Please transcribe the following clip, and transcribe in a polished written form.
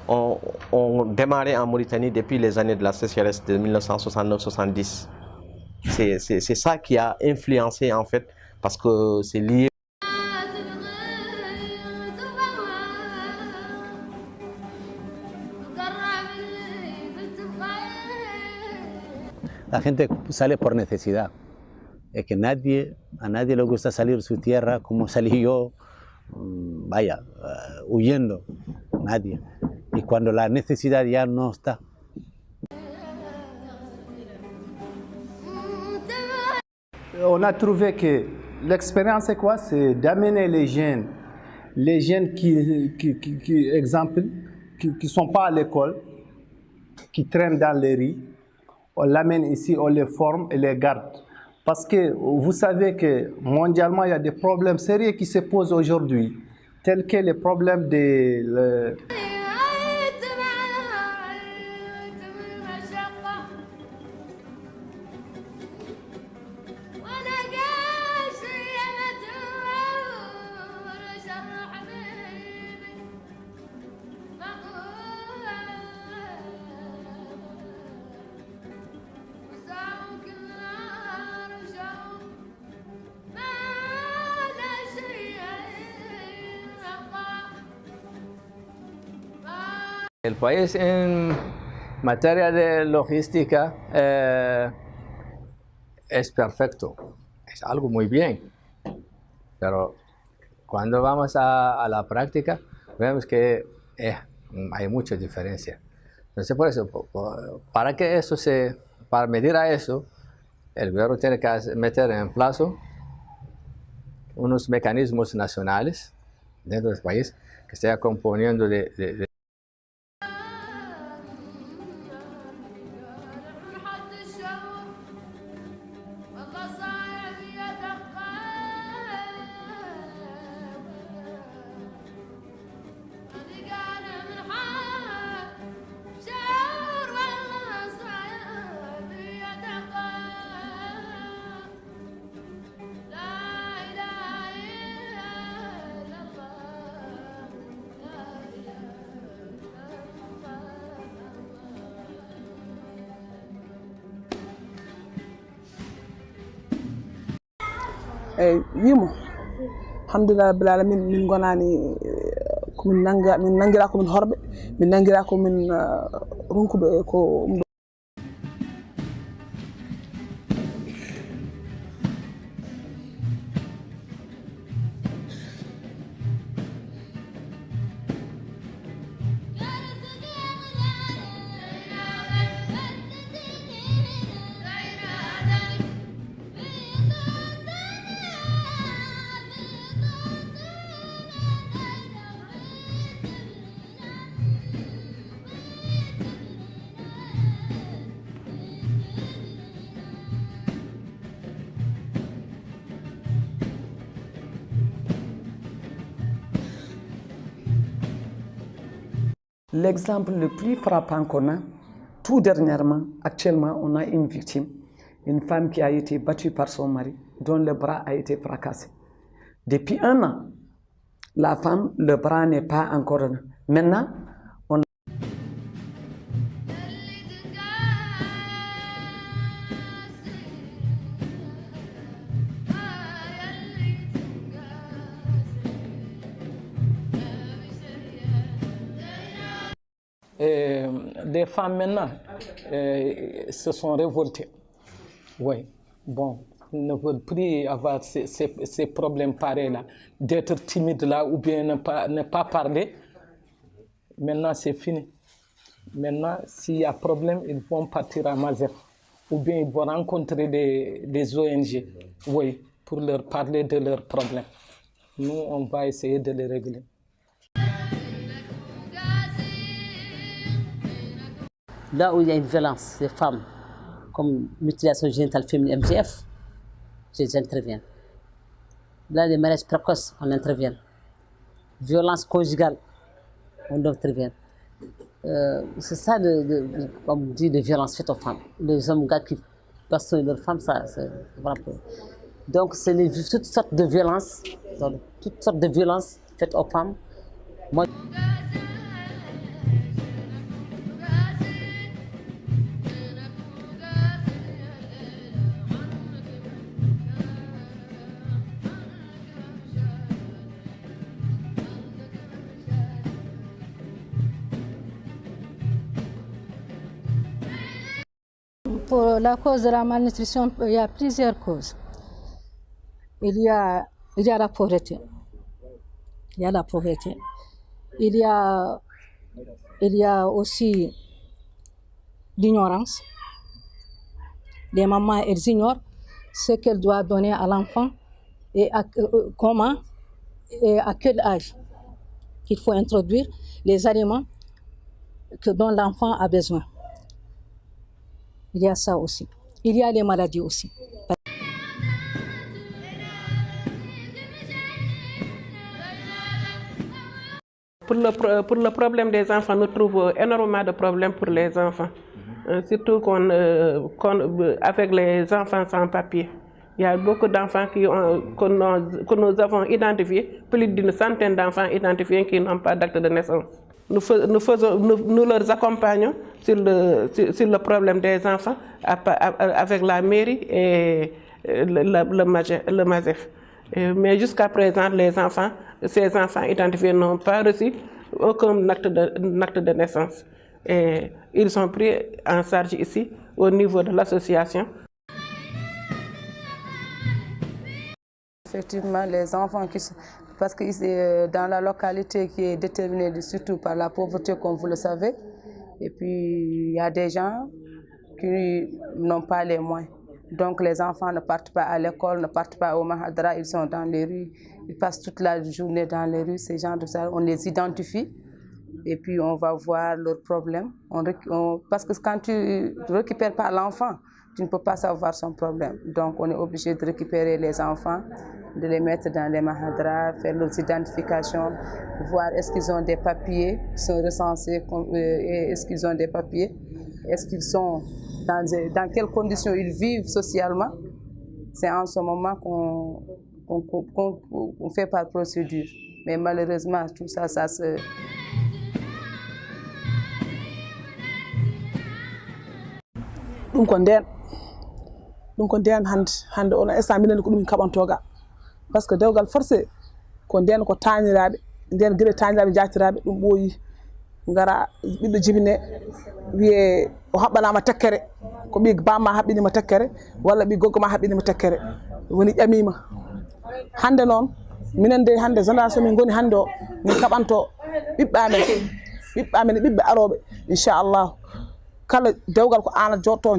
ont démarré en Mauritanie depuis les années de la sécheresse de 1969-70. C'est ça qui a influencé en fait, parce que c'est lié. La gente sale por necesidad. Es que a nadie le gusta salir de su tierra como salí yo, vaya, huyendo, nadie. Y cuando la necesidad ya no está. On a trouvé que l'expérience c'est quoi? C'est d'amener les jeunes qui sont pas à l'école, qui traînent dans les rues, on l'amène ici, on les forme et les garde. Parce que vous savez que mondialement, il y a des problèmes sérieux qui se posent aujourd'hui, tels que les problèmes de... El país en materia de logística es perfecto, es algo muy bien, pero cuando vamos a la práctica vemos que hay mucha diferencia. Entonces por eso, para medir a eso, el gobierno tiene que meter en plazo unos mecanismos nacionales dentro del país que estén componiendo de wimo alhamdulillah rabbil alamin min gonani komin nangira komin horɓe min nangira komin ronkuɓe ko L'exemple le plus frappant qu'on a, tout dernièrement, actuellement, on a une victime, une femme qui a été battue par son mari, dont le bras a été fracassé. Depuis 1 an, la femme, le bras n'est pas encore... Maintenant, on des femmes maintenant se sont révoltées. Oui, bon, ne veulent plus avoir ces problèmes pareils-là, d'être timide là ou bien ne pas parler. Maintenant, c'est fini. Maintenant, s'il y a problème, ils vont partir à Mazet ou bien ils vont rencontrer des ONG, oui, pour leur parler de leurs problèmes. Nous, on va essayer de les régler. Là où il y a une violence des femmes, comme mutilation génitale féminine, MGF, j'interviens. Là, les mariages précoces, on intervient. Violence conjugale, on intervient. C'est ça, comme on dit, de violence faite aux femmes. Les hommes gars qui bastonnent leurs femmes, ça, c'est vraiment... Donc, c'est toutes sortes de violences, faites aux femmes. Moi, la cause de la malnutrition, il y a plusieurs causes. Il y a la pauvreté. Il y a la pauvreté. Il y a aussi l'ignorance. Les mamans, elles ignorent ce qu'elles doivent donner à l'enfant et comment et à quel âge qu'il faut introduire les aliments dont l'enfant a besoin. Il y a ça aussi. Il y a les maladies aussi. Pour le problème des enfants, nous trouvons énormément de problèmes pour les enfants. Surtout avec les enfants sans papier. Il y a beaucoup d'enfants que nous avons identifiés, plus d'une centaine d'enfants identifiés qui n'ont pas d'acte de naissance. Nous leur accompagnons sur le problème des enfants avec la mairie et le MASEF. Mais jusqu'à présent, ces enfants identifiés n'ont pas reçu aucun acte de naissance. Et ils sont pris en charge ici, au niveau de l'association. Effectivement, les enfants parce que dans la localité qui est déterminée surtout par la pauvreté, comme vous le savez, et puis il y a des gens qui n'ont pas les moyens. Donc les enfants ne partent pas à l'école, ne partent pas au Mahadra, ils sont dans les rues, ils passent toute la journée dans les rues, ces gens de ça, on les identifie et puis on va voir leurs problèmes. Parce que quand tu ne récupères pas l'enfant, tu ne peux pas savoir son problème. Donc on est obligé de récupérer les enfants, de les mettre dans les Mahadras, faire leurs identifications, voir est-ce qu'ils ont des papiers, sont recensés, est-ce qu'ils ont des papiers, est-ce qu'ils sont dans quelles conditions ils vivent socialement. C'est en ce moment qu'on fait par procédure. Mais malheureusement, tout ça, ça se... ɗum ko nden hande ono instant minen ko ɗum min kaɓantoga par ce que dewgal forcé ko nden ko tañiraɓe nden gueɗe tañiraɓe jatiraɓe ɗum ɓooyi gara ɓiɗɗo jibine wiye o haɓɓanama tekkere ko ɓi bamma haɓɓinima tekkere walla ɓi goggoma haɓɓinima tekkere woni ƴamima hande noon minen de hande génération min goni hande o min kaɓanto ɓiɓɓe amen e ɓiɓɓe aroɓe inchallahu kala dewgal ko an a jotto